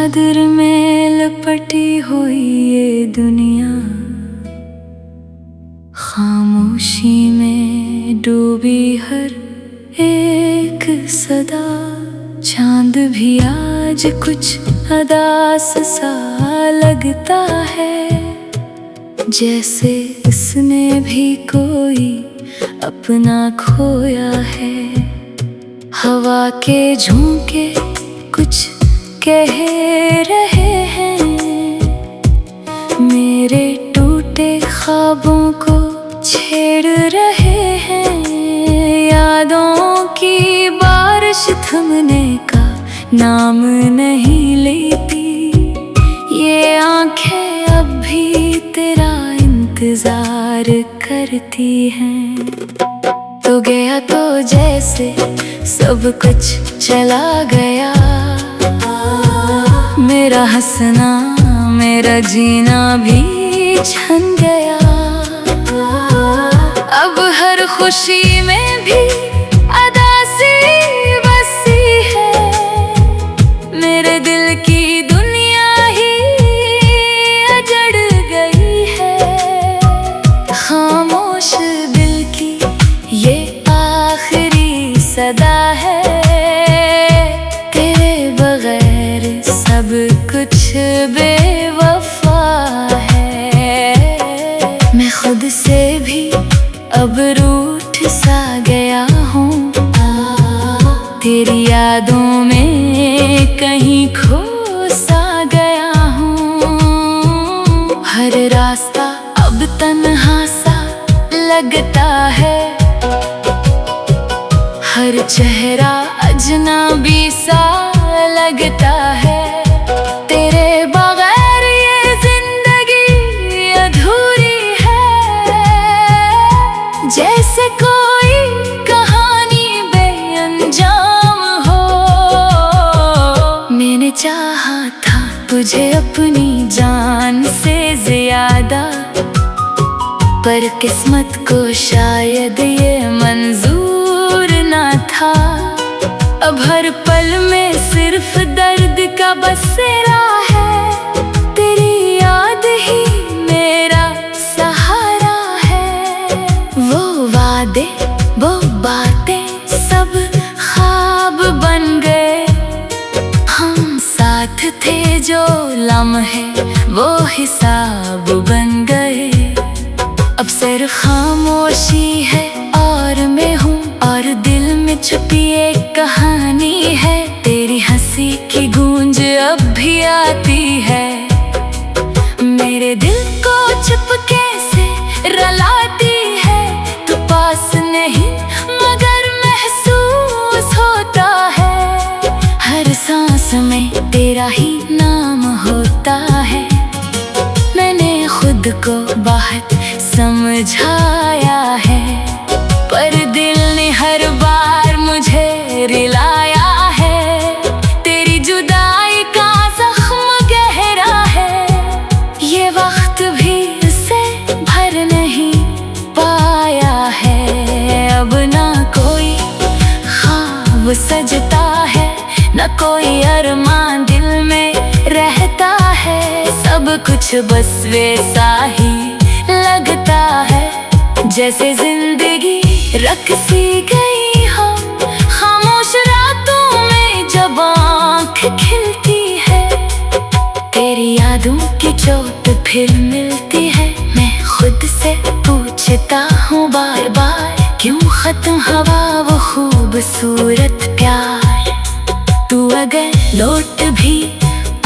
चादर में लपटी हुई ये दुनिया, खामोशी में डूबी हर एक सदा। चांद भी आज कुछ अदास सा लगता है, जैसे इसने भी कोई अपना खोया है। हवा के झोंके कुछ कह रहे हैं, मेरे टूटे ख्वाबों को छेड़ रहे हैं। यादों की बारिश थमने का नाम नहीं लेती, ये आंखें अब भी तेरा इंतजार करती हैं। तो गया तो जैसे सब कुछ चला गया, मेरा हंसना मेरा जीना भी छन गया। अब हर खुशी में भी अदासी बसी है, मेरे दिल की दुनिया ही अजड़ गई है। खामोश दिल की ये आखिरी सदा है, तेरे बगैर सब कुछ बेवफा है। मैं खुद से भी अब रूठ सा गया हूँ, तेरी यादों में कहीं खो सा गया हूँ। हर रास्ता अब तन्हा सा लगता है, हर चेहरा अजनबी सा लगता है। तेरे बगैर ये जिंदगी अधूरी है, जैसे कोई कहानी बेअंजाम हो। मैंने चाहा था तुझे अपनी जान से ज्यादा, पर किस्मत को शायद ये मंजूर ना था। अब हर पल में सिर्फ दर्द का बसेरा है, तेरी याद ही मेरा सहारा है। वो वादे वो बातें सब ख्वाब बन गए, हम साथ थे जो लम्हे वो हिसाब बन गए। अब सिर्फ खामोशी है और मैं हूँ, और दिल में छुपी एक कहानी है। तेरी हंसी की गूंज अब भी आती है, मेरे दिल को चुपके से रुलाती है। तू पास नहीं मगर महसूस होता है, हर सांस में तेरा ही नाम होता है। मैंने खुद को बहुत समझाया है, पर दिल ने हर बार मुझे रुलाया है। तेरी जुदाई का जख्म गहरा है, ये वक्त भी उसे भर नहीं पाया है। अब ना कोई ख्वाब सजता है, ना कोई अरमान दिल में रहता है। सब कुछ बस वैसा ही लगता है, जैसे जिंदगी रख सी गई हो। खामोश रातों में जब आँख खिलती है, तेरी यादों की चोट फिर मिलती है। मैं खुद से पूछता हूँ बार बार, क्यों खत्म हवा वो खूबसूरत प्यार। तू अगर लौट भी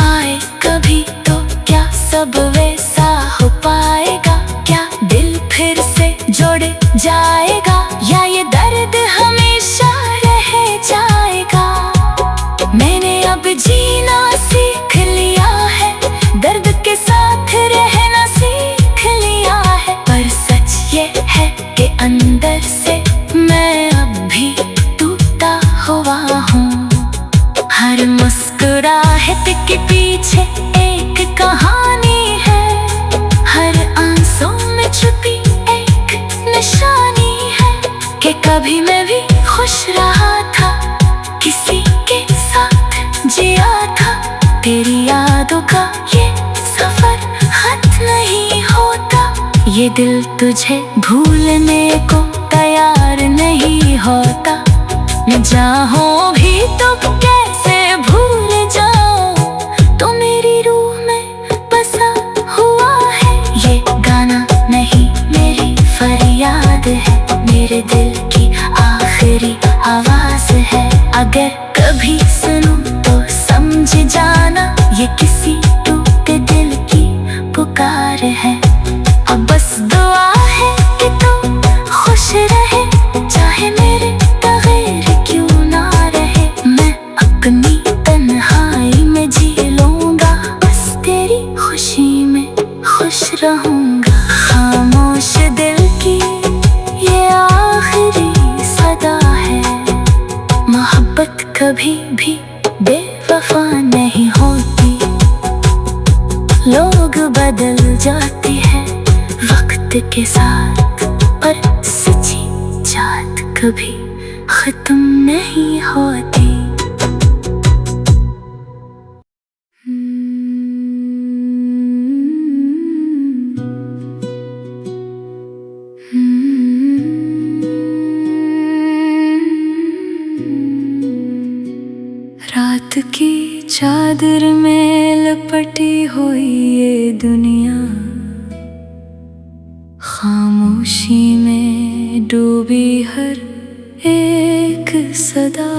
आए कभी तो क्या सब वैसा हो पाएगा? क्या दिल फिर से जुड़ जाएगा, या ये दर्द हमेशा रह जाएगा? मैंने अब जीना सीख लिया है, दर्द के साथ रहना सीख लिया है। पर सच ये है कि अंदर से मैं अब भी टूटा हुआ हूँ। हर मुस्कुराहट के पीछे एक कहानी है, हर आंसू में छुपी एक निशानी है। कि कभी मैं भी खुश रहा था, किसी के साथ जिया था। तेरी यादों का ये सफर खत्म नहीं होता। ये दिल तुझे भूलने को तैयार नहीं होता। मैं चाहूं भी तो कैसे भूल जाऊं, तो मेरी रूह में बसा हुआ है। ये गाना नहीं मेरी फरियाद है, मेरे दिल की आखिरी आवाज है। अगर कभी सुनूं तो समझ जाना, ये किसी टूटे दिल की पुकार है। अब बस दुआ है कि तुम खुश रहे, चाहे मेरे बगैर क्यों ना रहे। मैं अपनी तन्हाई में जी लूंगा, बस तेरी खुशी में खुश रहूंगा। खामोश दिल की ये आखिरी सदा है। मोहब्बत कभी भी बेवफा नहीं होती। लोग बदल जाते हैं वक्त के साथ, पर सच्ची जात कभी खत्म नहीं होती। रात की चादर में लपटी हुई ये दुनिया, खामोशी में डूबी हर एक सदा।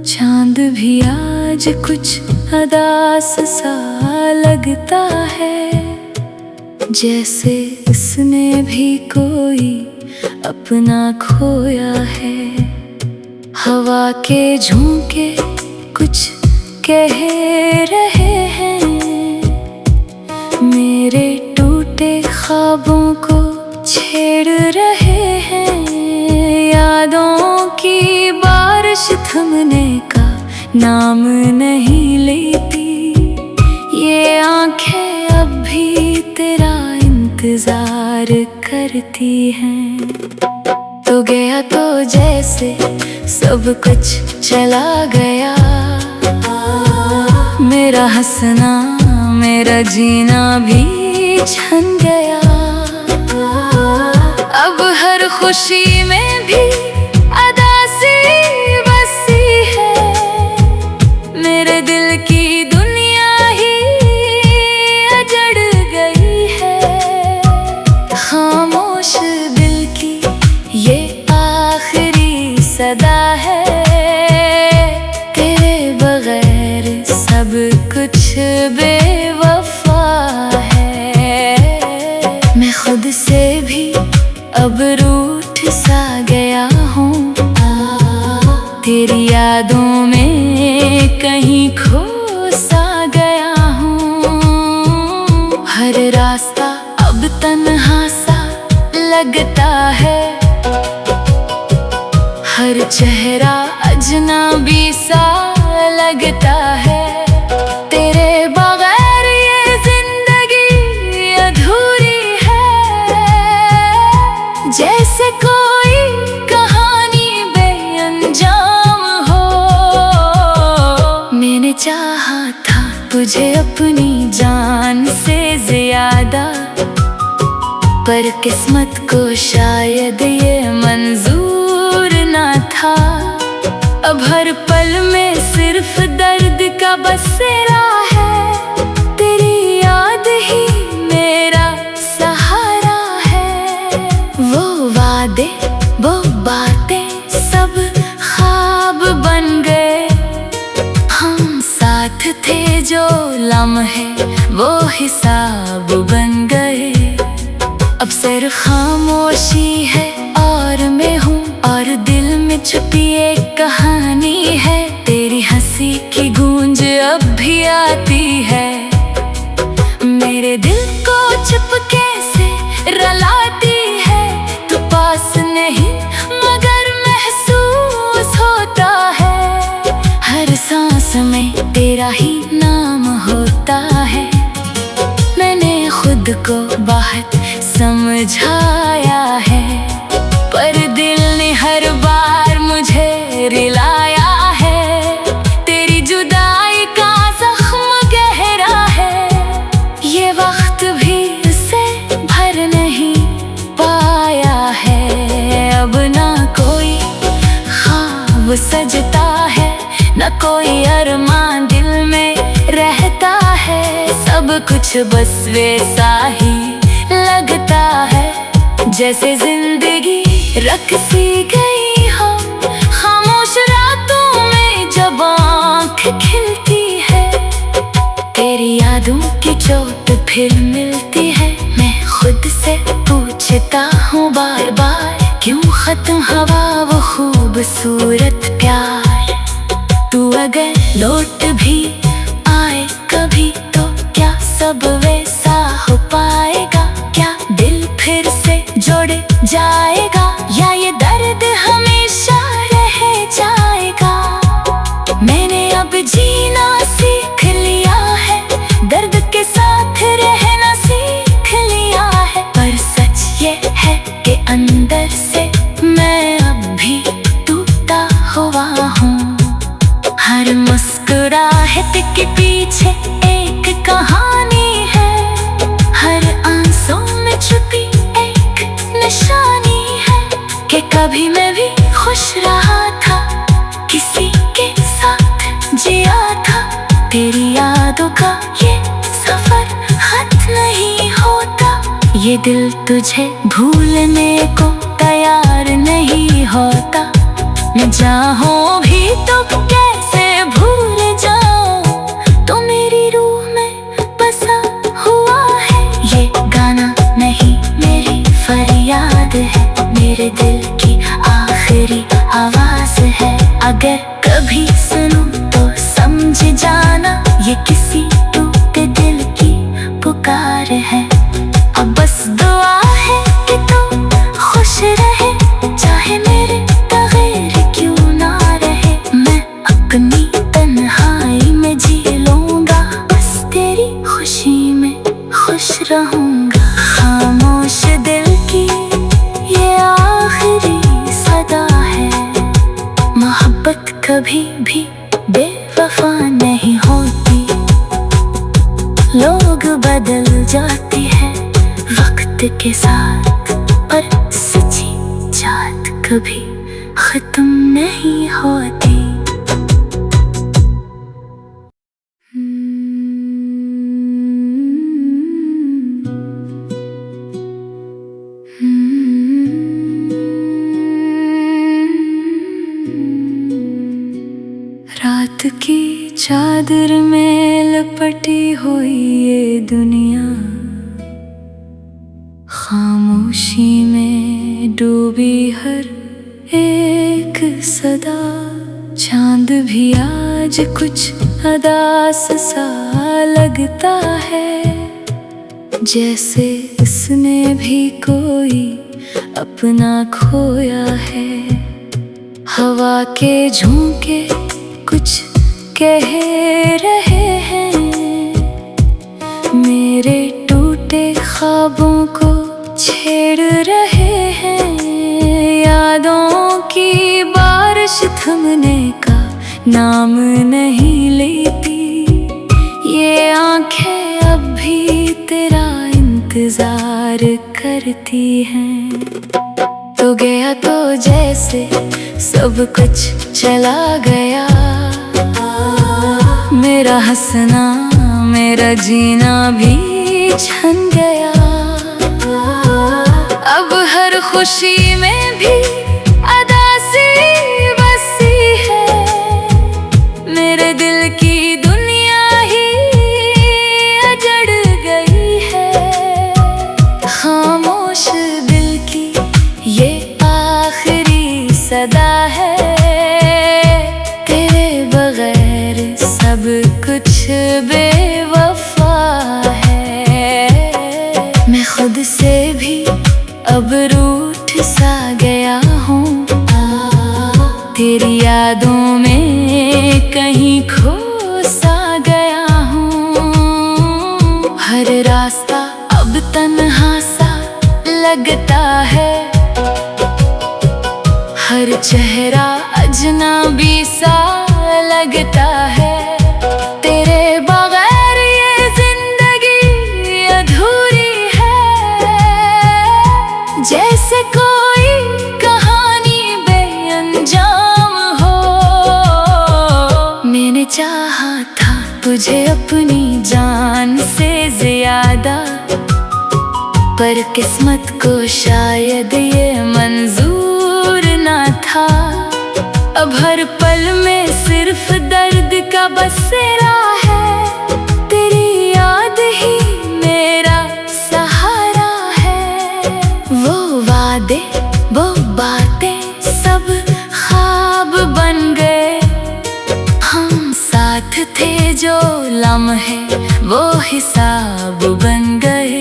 चांद भी आज कुछ अदास सा लगता है, जैसे उसने भी कोई अपना खोया है। हवा के झोंके कुछ कह रहे हैं, मेरे टूटे ख्वाबों को छेड़ रहे हैं। यादों की बारिश थमने का नाम नहीं लेती। ये आंखें अब भी तेरा इंतजार करती हैं। तो गया तो जैसे सब कुछ चला गया, मेरा हंसना मेरा जीना भी छन गया। अब हर खुशी में भी अदासी बसी है, मेरे दिल की दुनिया ही अजड़ गई है। खामोश दिल की ये आखिरी सदा है, तेरे बगैर सब कुछ बेवफा है। मैं खुद से भी अब रूठ सा गया हूँ, तेरी यादों में कहीं खो सा गया हूँ। हर रास्ता अब तन्हा सा लगता है, हर चेहरा अजनबी सा लगता है। तेरे बगैर ये जिंदगी अधूरी है, जैसे कोई कहानी बेअंजाम हो। मैंने चाहा था तुझे अपनी जान से ज्यादा, पर किस्मत को शायद ये मंजूर ना था। अब हर पल में सिर्फ दर्द का बसेरा है, तेरी याद ही मेरा सहारा है। वो वादे वो बातें सब ख्वाब बन गए, हम साथ थे जो लम्हे वो हिसाब बन गए। अब सिर्फ खामोशी है और मैं हूँ, और दिल में छुपी एक कहानी है। तेरी हंसी की गूंज अब भी आती है, मेरे दिल को चुपके से रुलाती है। तू पास नहीं मगर महसूस होता है, हर सांस में तेरा ही नाम होता है। मैंने खुद को बहुत समझाया है, पर दिल ने हर बार मुझे रिलाया है। तेरी जुदाई का जख्म गहरा सब कुछ बस वैसा ही लगता है जैसे जिंदगी रख सी गई हो। खामोश रातों में जब आँख खिलती है, तेरी यादों की चोट फिर मिलती है। मैं खुद से पूछता हूँ बार बार, क्यों खत्म हवा वो खूबसूरत प्यार। तू अगर लौट भी आए कभी तो क्या सब वैसा हो पाएगा? क्या दिल फिर से जुड़ जाएगा, या ये दर्द हमेशा रह जाएगा? मैंने अब जीना सीख लिया है, दर्द के साथ रहना सीख लिया है। पर सच ये है कि अंदर से मैं अब भी टूटा हुआ हूँ। हर मुस्कुराहट के पीछे एक कहानी है, हर आंसू में छुपी एक निशानी है कि कभी मैं भी खुश रहा था, किसी के साथ जिया था। तेरी यादों का ये सफर खत्म नहीं होता, ये दिल तुझे भूलने को तैयार नहीं होता। मैं चाहूं भी तो कैसे भूल जाऊं, तो मेरी रूह में बसा हुआ है। ये गाना नहीं मेरी फरियाद है, मेरे दिल की आखिरी आवाज है। अगर कभी सुनूं तो समझ जाना, ये किसी टूटे दिल की पुकार है। अब बस दुआ है कि तू खुश रहे, चाहे मेरे बगैर क्यों ना रहे। मैं अपनी तन्हाई में जी लूंगा, बस तेरी खुशी में खुश रहूंगा। खामोश दिल की ये आखिरी सदा है, मोहब्बत कभी भी बेवफा नहीं होती। लोग बदल जाते हैं वक्त के साथ, पर सच्ची जात कभी खत्म नहीं होती। रात की चादर में लपटी हुई ये दुनिया, खामोशी में डूबी हर एक सदा। चांद भी आज कुछ अदास सा लगता है, जैसे उसने भी कोई अपना खोया है। हवा के झोंके कुछ कह रहे हैं, मेरे टूटे ख्वाबों को छेड़ रहे हैं। यादों की बारिश थमने का नाम नहीं लेती, ये आंखें अब भी तेरा इंतजार करती हैं। तो गया तो जैसे सब कुछ चला गया, मेरा हंसना मेरा जीना भी छन गया। अब हर खुशी में भी अदासी बसी है, मेरे दिल की दुनिया ही अजड़ गई है। खामोश दिल की ये आखिरी सदा है, तेरे बगैर सब कुछ बेवफा है। मैं खुद से भी अब रूठ सा गया हूँ, तेरी यादों में कहीं खो सा गया हूँ। हर रास्ता अब तन्हा सा लगता है, हर चेहरा अजनबी सा लगता है। तेरे बगैर ये जिंदगी अधूरी है, जैसे कोई कहानी बेअंजाम हो। मैंने चाहा था तुझे अपनी जान से पर किस्मत को शायद ये मंजूर ना था। अब हर पल में सिर्फ दर्द का बसेरा है, तेरी याद ही मेरा सहारा है। वो वादे वो बातें सब ख्वाब बन गए, हम साथ थे जो लम्हे वो हिसाब बन गए।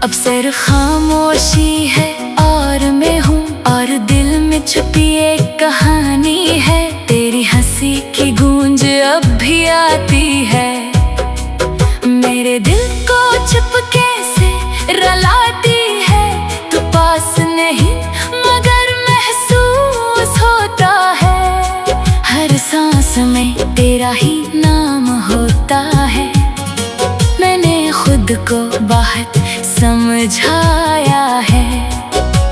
अब सिर्फ खामोशी है और मैं हूँ, और दिल में छुपी एक कहानी है। तेरी हंसी की गूंज अब भी आती है, मेरे दिल को चुपके से रुलाती है। तू पास नहीं मगर महसूस होता है, हर सांस में तेरा ही नाम होता है। मैंने खुद को बहुत समझाया है,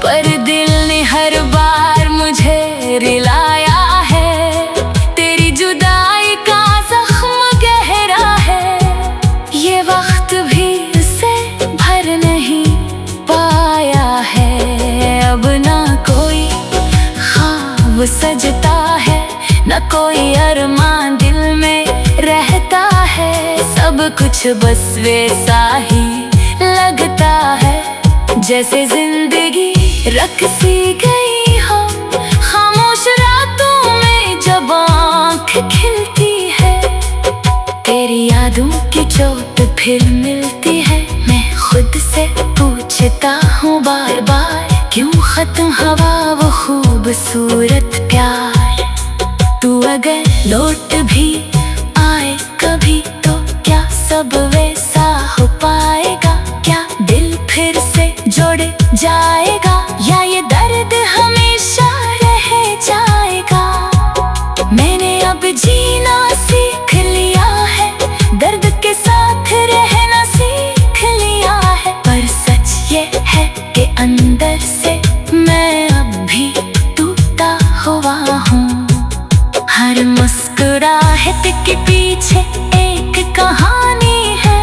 पर दिल ने हर बार मुझे रुलाया है। तेरी जुदाई का जख्म गहरा है, ये वक्त भी उसे भर नहीं पाया है। अब ना कोई ख्वाब सजता है, न कोई अरमान दिल में रहता है। सब कुछ बस वैसा ही लगता है, जैसे जिंदगी रख सी गई हो। खामोश रातों में जब आँख खिलती है, तेरी यादों की चोट फिर मिलती है। मैं खुद से पूछता हूँ बार बार, क्यों खत्म हुआ वो खूबसूरत प्यार। तू अगर लौट भी आए कभी तो क्या सब वैसा हो पाएगा? क्या दिल फिर से जुड़ जाएगा, या ये दर्द हमेशा रह जाएगा? मैंने अब जीना सीख लिया है, दर्द के साथ रहना सीख लिया है। पर सच ये है कि अंदर से मैं अब भी टूटा हुआ हूँ। हर मुस्कुराहट के पीछे एक कहानी है,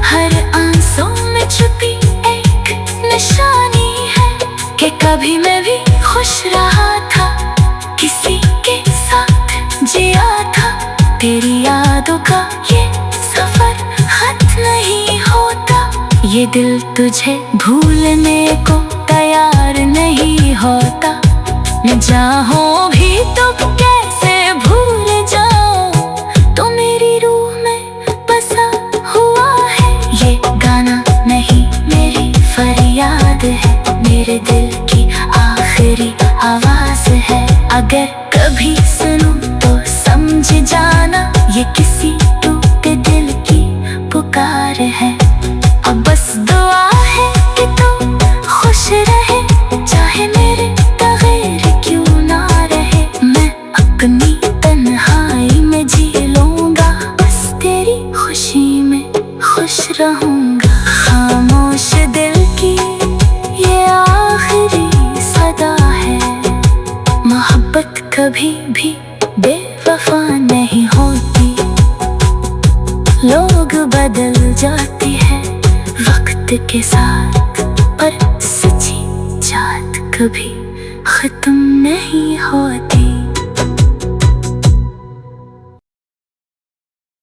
हर आंसू में छुपी एक निशानी है। कि कभी मैं भी खुश रहा था, किसी के साथ जिया था। तेरी यादों का ये सफर खत्म नहीं होता, ये दिल तुझे भूलने को तैयार नहीं होता। मैं चाहूं भी तो कैसे भूल जाऊं, तो मेरी रूह में बसा हुआ है। ये गाना नहीं मेरी फरियाद है, मेरे दिल की आखिरी आवाज है। अगर कभी सुनूं तो समझ जाना, ये किसी टूटे दिल की पुकार है। अब बस दुआ है कि तू खुश रहे, चाहे मेरे बगैर क्यों ना रहे। मैं अपनी तन्हाई में जी लूंगा, बस तेरी खुशी में खुश रहूंगा। खामोश दिल की ये आखिरी सदा है, मोहब्बत कभी भी बेवफा नहीं होती। लोग बदल जाते हैं वक्त के साथ, पर सच्ची जात कभी खत्म नहीं होती।